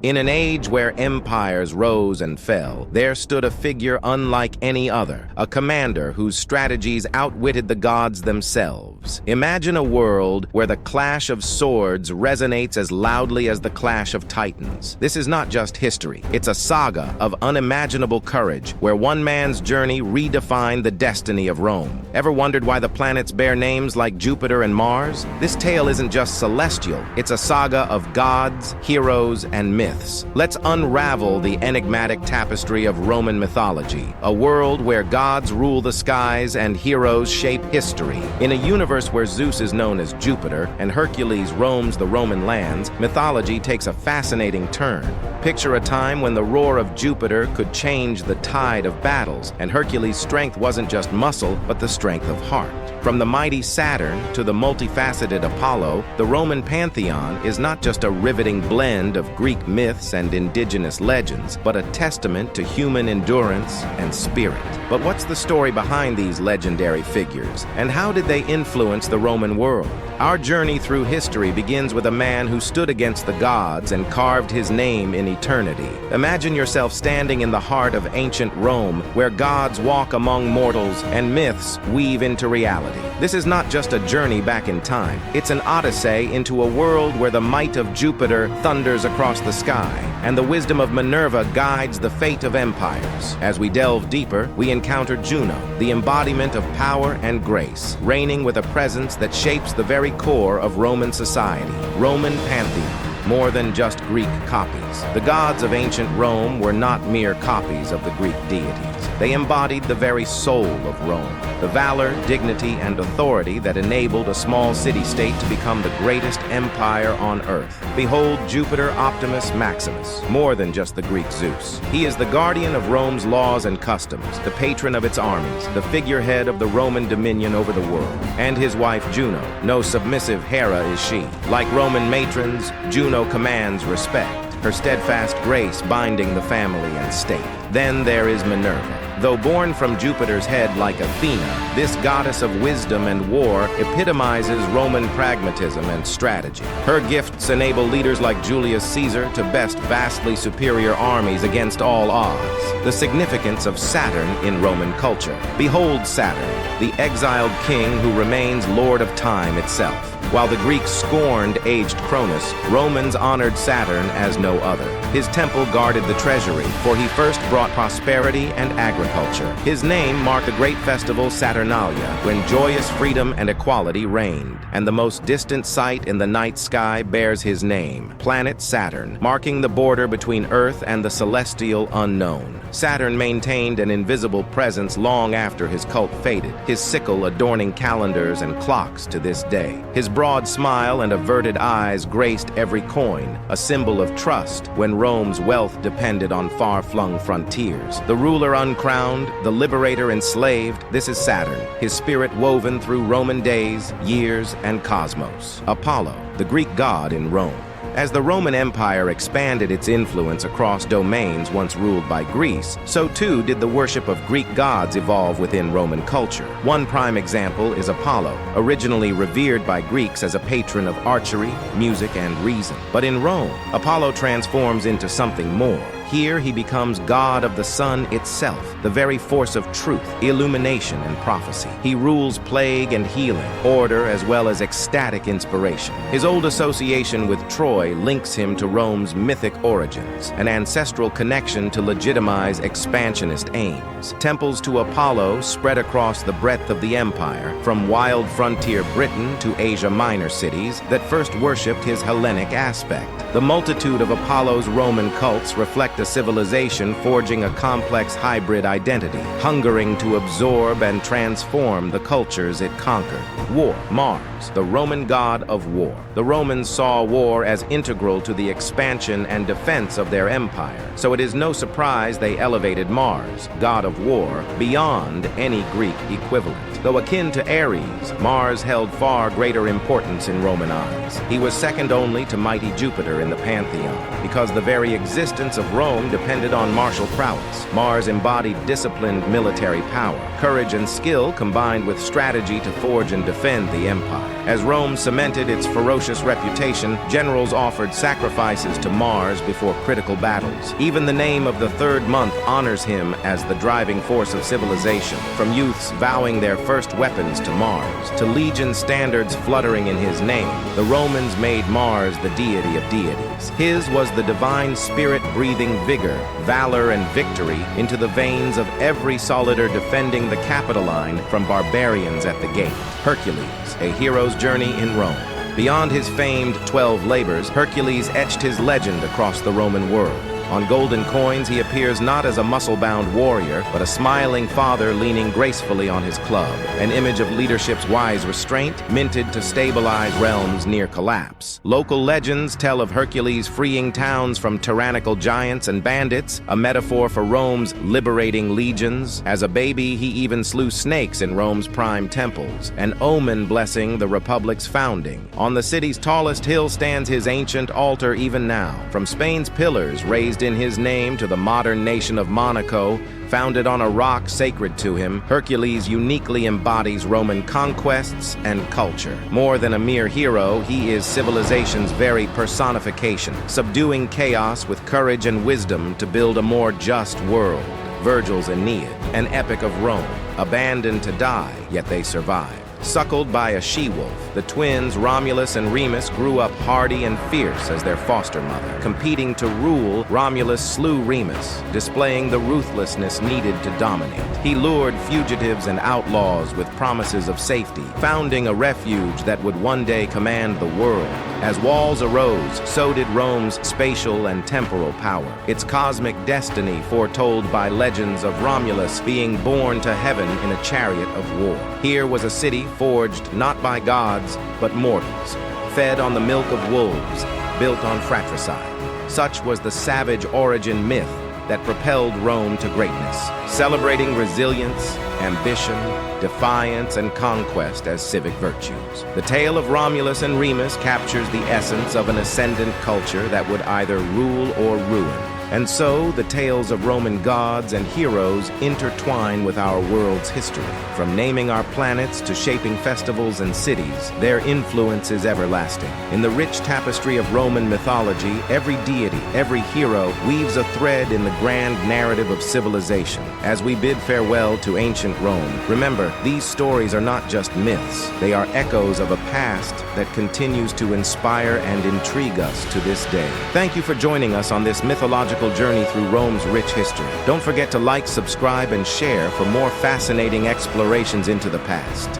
In an age where empires rose and fell, there stood a figure unlike any other, a commander whose strategies outwitted the gods themselves. Imagine a world where the clash of swords resonates as loudly as the clash of titans. This is not just history, it's a saga of unimaginable courage, where one man's journey redefined the destiny of Rome. Ever wondered why the planets bear names like Jupiter and Mars? This tale isn't just celestial, it's a saga of gods, heroes, and myths. Let's unravel the enigmatic tapestry of Roman mythology, a world where gods rule the skies and heroes shape history. In a universe where Zeus is known as Jupiter and Hercules roams the Roman lands, mythology takes a fascinating turn. Picture a time when the roar of Jupiter could change the tide of battles, and Hercules' strength wasn't just muscle, but the strength of heart. From the mighty Saturn to the multifaceted Apollo, the Roman pantheon is not just a riveting blend of Greek myths and indigenous legends, but a testament to human endurance and spirit. But what's the story behind these legendary figures, and how did they influence the Roman world? Our journey through history begins with a man who stood against the gods and carved his name in eternity. Imagine yourself standing in the heart of ancient Rome, where gods walk among mortals and myths weave into reality. This is not just a journey back in time, it's an odyssey into a world where the might of Jupiter thunders across the sky, and the wisdom of Minerva guides the fate of empires. As we delve deeper, we encounter Juno, the embodiment of power and grace, reigning with a presence that shapes the very core of Roman society. Roman pantheon, more than just Greek copies. The gods of ancient Rome were not mere copies of the Greek deities. They embodied the very soul of Rome, the valor, dignity, and authority that enabled a small city-state to become the greatest empire on earth. Behold Jupiter Optimus Maximus, more than just the Greek Zeus. He is the guardian of Rome's laws and customs, the patron of its armies, the figurehead of the Roman dominion over the world. And his wife Juno, no submissive Hera is she. Like Roman matrons, Juno commands respect, her steadfast grace binding the family and state. Then there is Minerva. Though born from Jupiter's head like Athena, this goddess of wisdom and war epitomizes Roman pragmatism and strategy. Her gifts enable leaders like Julius Caesar to best vastly superior armies against all odds. The significance of Saturn in Roman culture. Behold Saturn, the exiled king who remains lord of time itself. While the Greeks scorned aged Cronus, Romans honored Saturn as no other. His temple guarded the treasury, for he first brought prosperity and agriculture. His name marked the great festival Saturnalia, when joyous freedom and equality reigned. And the most distant sight in the night sky bears his name, planet Saturn, marking the border between Earth and the celestial unknown. Saturn maintained an invisible presence long after his cult faded, his sickle adorning calendars and clocks to this day. His broad smile and averted eyes graced every coin, a symbol of trust when Rome's wealth depended on far-flung frontiers. The ruler uncrowned, the liberator enslaved, this is Saturn, his spirit woven through Roman days, years, and cosmos. Apollo, the Greek god in Rome. As the Roman Empire expanded its influence across domains once ruled by Greece, so too did the worship of Greek gods evolve within Roman culture. One prime example is Apollo, originally revered by Greeks as a patron of archery, music, and reason. But in Rome, Apollo transforms into something more. Here he becomes god of the sun itself, the very force of truth, illumination, and prophecy. He rules plague and healing, order as well as ecstatic inspiration. His old association with Troy links him to Rome's mythic origins, an ancestral connection to legitimize expansionist aims. Temples to Apollo spread across the breadth of the empire, from wild frontier Britain to Asia Minor cities that first worshipped his Hellenic aspect. The multitude of Apollo's Roman cults reflect a civilization forging a complex hybrid identity, hungering to absorb and transform the cultures it conquered. War. Mars, the Roman god of war. The Romans saw war as integral to the expansion and defense of their empire, so it is no surprise they elevated Mars, god of war, beyond any Greek equivalent. Though akin to Ares, Mars held far greater importance in Roman eyes. He was second only to mighty Jupiter in the pantheon, because the very existence of Rome Rome depended on martial prowess. Mars embodied disciplined military power. Courage and skill combined with strategy to forge and defend the empire. As Rome cemented its ferocious reputation, generals offered sacrifices to Mars before critical battles. Even the name of the third month honors him as the driving force of civilization, from youths vowing their first weapons to Mars, to legion standards fluttering in his name. The Romans made Mars the deity of deities. His was the divine spirit breathing vigor, valor, and victory into the veins of every soldier defending the Capitoline from barbarians at the gate. Hercules, a hero's journey in Rome. Beyond his famed 12 labors, Hercules etched his legend across the Roman world. On golden coins, he appears not as a muscle-bound warrior, but a smiling father leaning gracefully on his club, an image of leadership's wise restraint, minted to stabilize realms near collapse. Local legends tell of Hercules freeing towns from tyrannical giants and bandits, a metaphor for Rome's liberating legions. As a baby, he even slew snakes in Rome's prime temples, an omen blessing the Republic's founding. On the city's tallest hill stands his ancient altar even now. From Spain's pillars raised in his name to the modern nation of Monaco, founded on a rock sacred to him, Hercules uniquely embodies Roman conquests and culture. More than a mere hero, he is civilization's very personification, subduing chaos with courage and wisdom to build a more just world. Virgil's Aeneid, an epic of Rome, abandoned to die, yet they survived. Suckled by a she-wolf, the twins Romulus and Remus grew up hardy and fierce as their foster mother. Competing to rule, Romulus slew Remus, displaying the ruthlessness needed to dominate. He lured fugitives and outlaws with promises of safety, founding a refuge that would one day command the world. As walls arose, so did Rome's spatial and temporal power, its cosmic destiny foretold by legends of Romulus being born to heaven in a chariot of war. Here was a city forged not by gods, but mortals, fed on the milk of wolves, built on fratricide. Such was the savage origin myth that propelled Rome to greatness, celebrating resilience, ambition, defiance, and conquest as civic virtues. The tale of Romulus and Remus captures the essence of an ascendant culture that would either rule or ruin. And so, the tales of Roman gods and heroes intertwine with our world's history. From naming our planets to shaping festivals and cities, their influence is everlasting. In the rich tapestry of Roman mythology, every deity, every hero weaves a thread in the grand narrative of civilization. As we bid farewell to ancient Rome, remember, these stories are not just myths. They are echoes of a past that continues to inspire and intrigue us to this day. Thank you for joining us on this mythological journey through Rome's rich history. Don't forget to like, subscribe, and share for more fascinating explorations into the past.